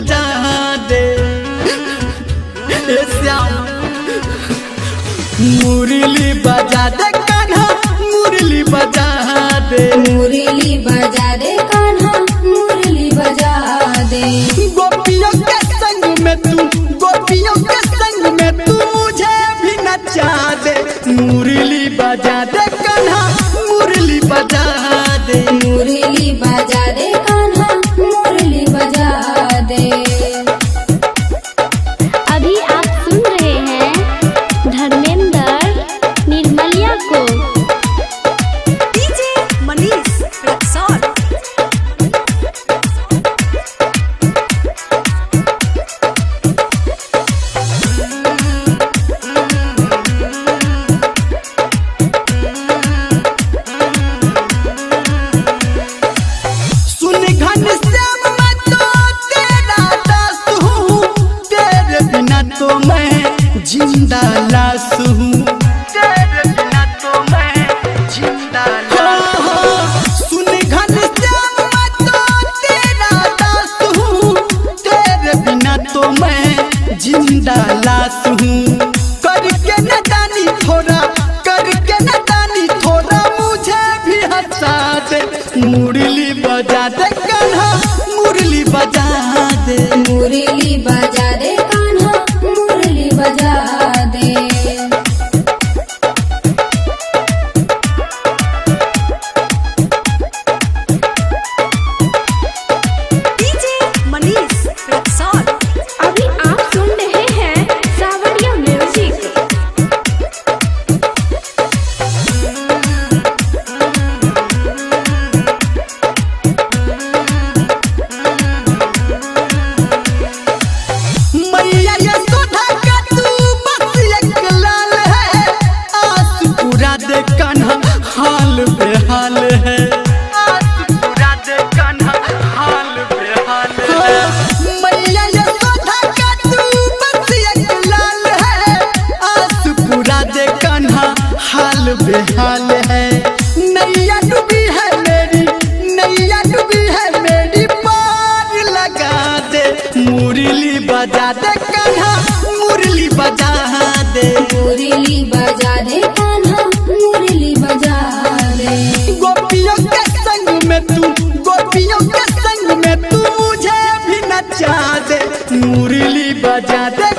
बजा दे श्याम मुरली बजा दे कान्हा मुरली बजा दे मुरली बजा दे कान्हा मुरली बजा दे गोपियों के संग में तू मुझे भी नचा दे मुरली बजा दे कान्हा मुरली बजा दे मुरली बजा दे कान्हा मुरली बजा दे। अभी आप सुन रहे हैं धर्मेंद्र निर्मलिया को। डीजे मनीष रक्सौल। सुन घनश्याम मैं तो तेरा दास हूँ तेरे बिना तो मैं जिंदा लाश हूँ तेरे बिना तो मैं जिंदा लाश हूँ। सुन घनश्याम मैं तो तेरा दास हूँ तेरे बिना तो मैं जिंदा लाश हूँ। करके नदानी थोड़ा मुझे भी हंसा दे मुरली बजा दे कान्हा मुरली बजा दे मुरली बजा दे कान्हा मुरली बजा दे। डीजे मनीष रक्सौल। अभी आप सुन रहे हैं सावरिया म्यूजिक। मैया यशोदा का तू बस एक लाल है आस पूरा दे कान्हा हाल बेहाल है आस पूरा दे कान्हा हाल बेहाल है। मैया यशोदा का तू बस एक लाल है आस पूरा दे कान्हा हाल बेहाल है। नैया डूबी है मेरी पार लगा दे मुरली बजा दे कान्हा मुरली बजा दे मुरली बजा दे कान्हा मुरली बजा दे गोपियों के संग में तू मुझे भी नचा दे मुरली बजा दे